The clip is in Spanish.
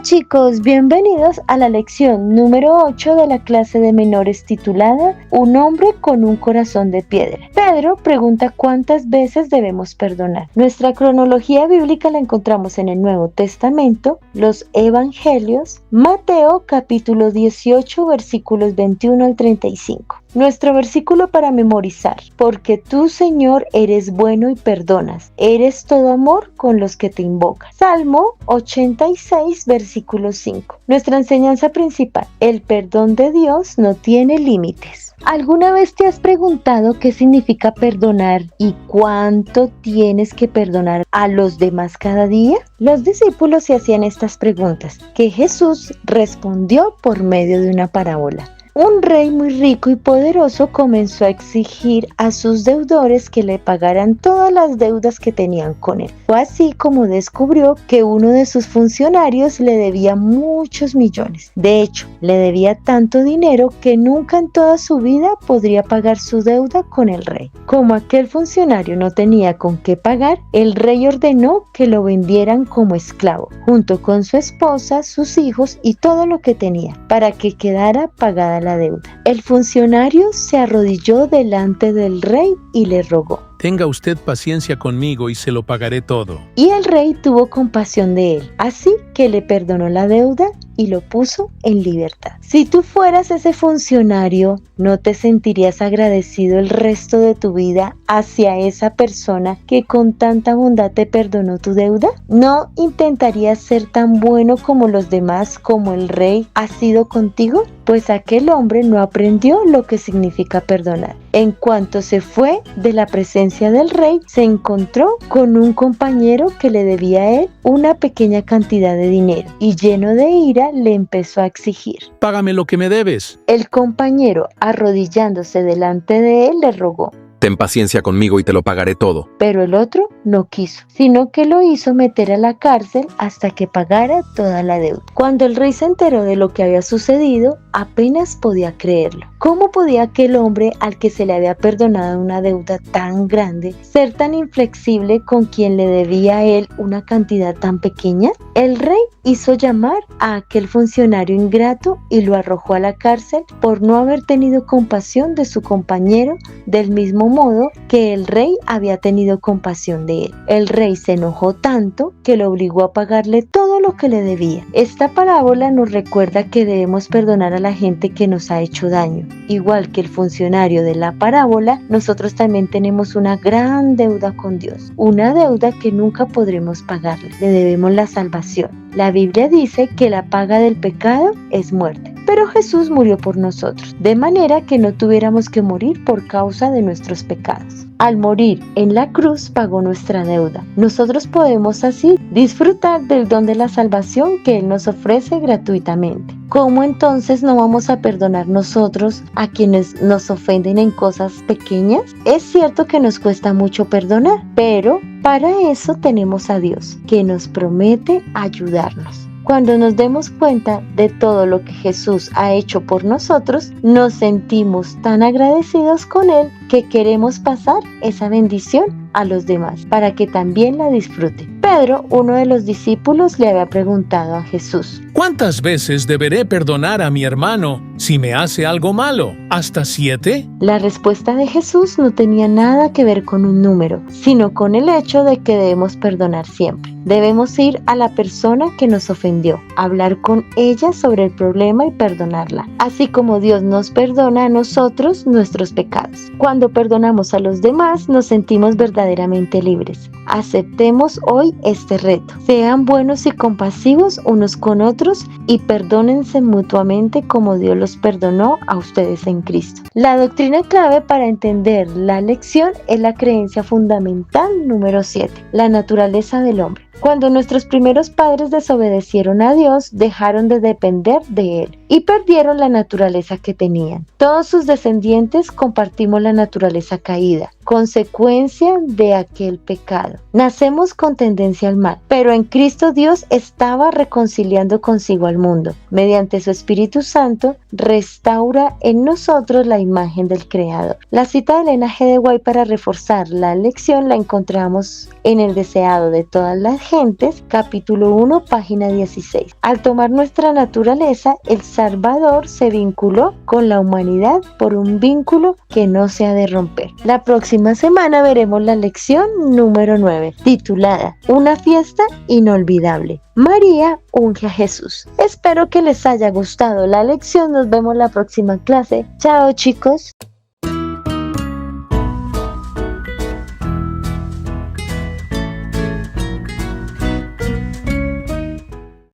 Hola chicos, bienvenidos a la lección número 8 de la clase de menores titulada Un hombre con un corazón de piedra. Pedro pregunta cuántas veces debemos perdonar. Nuestra cronología bíblica la encontramos en el Nuevo Testamento, los Evangelios, Mateo capítulo 18 versículos 21 al 35. Nuestro versículo para memorizar: porque tú, Señor, eres bueno y perdonas, eres todo amor con los que te invocan. Salmo 86 versículo 5. Nuestra enseñanza principal: el perdón de Dios no tiene límites. ¿Alguna vez te has preguntado qué significa perdonar y cuánto tienes que perdonar a los demás cada día? Los discípulos se hacían estas preguntas, que Jesús respondió por medio de una parábola. Un rey muy rico y poderoso comenzó a exigir a sus deudores que le pagaran todas las deudas que tenían con él. Fue así como descubrió que uno de sus funcionarios le debía muchos millones. De hecho, le debía tanto dinero que nunca en toda su vida podría pagar su deuda con el rey. Como aquel funcionario no tenía con qué pagar, el rey ordenó que lo vendieran como esclavo, junto con su esposa, sus hijos y todo lo que tenía, para que quedara pagada la deuda. El funcionario se arrodilló delante del rey y le rogó: tenga usted paciencia conmigo y se lo pagaré todo. Y el rey tuvo compasión de él, así que le perdonó la deuda y lo puso en libertad. Si tú fueras ese funcionario, ¿no te sentirías agradecido el resto de tu vida hacia esa persona que con tanta bondad te perdonó tu deuda? ¿No intentarías ser tan bueno como los demás, como el rey ha sido contigo? Pues aquel hombre no aprendió lo que significa perdonar. En cuanto se fue de la presencia del rey, se encontró con un compañero que le debía a él una pequeña cantidad de dinero y, lleno de ira, le empezó a exigir: págame lo que me debes. El compañero, arrodillándose delante de él, le rogó: ten paciencia conmigo y te lo pagaré todo. Pero el otro no quiso, sino que lo hizo meter a la cárcel hasta que pagara toda la deuda. Cuando el rey se enteró de lo que había sucedido, apenas podía creerlo. ¿Cómo podía aquel hombre, al que se le había perdonado una deuda tan grande, ser tan inflexible con quien le debía a él una cantidad tan pequeña? El rey hizo llamar a aquel funcionario ingrato y lo arrojó a la cárcel por no haber tenido compasión de su compañero, del mismo modo que el rey había tenido compasión de él. El rey se enojó tanto que lo obligó a pagarle todo lo que le debía. Esta parábola nos recuerda que debemos perdonar a la gente que nos ha hecho daño. Igual que el funcionario de la parábola, nosotros también tenemos una gran deuda con Dios, una deuda que nunca podremos pagarle. Le debemos la salvación. La Biblia dice que la paga del pecado es muerte, pero Jesús murió por nosotros, de manera que no tuviéramos que morir por causa de nuestros pecados. Al morir en la cruz pagó nuestra deuda. Nosotros podemos así disfrutar del don de la salvación que Él nos ofrece gratuitamente. ¿Cómo entonces no vamos a perdonar nosotros a quienes nos ofenden en cosas pequeñas? Es cierto que nos cuesta mucho perdonar, pero para eso tenemos a Dios, que nos promete ayudarnos. Cuando nos demos cuenta de todo lo que Jesús ha hecho por nosotros, nos sentimos tan agradecidos con Él que queremos pasar esa bendición a los demás para que también la disfruten. Pedro, uno de los discípulos, le había preguntado a Jesús: ¿cuántas veces deberé perdonar a mi hermano si me hace algo malo? ¿Hasta 7? La respuesta de Jesús no tenía nada que ver con un número, sino con el hecho de que debemos perdonar siempre. Debemos ir a la persona que nos ofendió, hablar con ella sobre el problema y perdonarla, así como Dios nos perdona a nosotros nuestros pecados. Cuando perdonamos a los demás, nos sentimos verdaderamente libres. Aceptemos hoy este reto. Sean buenos y compasivos unos con otros y perdónense mutuamente como Dios los perdonó a ustedes en Cristo. La doctrina clave para entender la lección es la creencia fundamental número 7, la naturaleza del hombre. Cuando nuestros primeros padres desobedecieron a Dios, dejaron de depender de Él y perdieron la naturaleza que tenían. Todos sus descendientes compartimos la naturaleza caída, consecuencia de aquel pecado. Nacemos con tendencia al mal, pero en Cristo Dios estaba reconciliando consigo al mundo. Mediante su Espíritu Santo, restaura en nosotros la imagen del Creador. La cita de Elena G. de White para reforzar la lección la encontramos en El deseado de todas las gentes, capítulo 1, página 16. Al tomar nuestra naturaleza, el Salvador se vinculó con la humanidad por un vínculo que no se ha de romper. La próxima semana veremos la lección número 9, titulada Una fiesta inolvidable. María unge a Jesús. Espero que les haya gustado la lección. Nos vemos la próxima clase. Chao, chicos.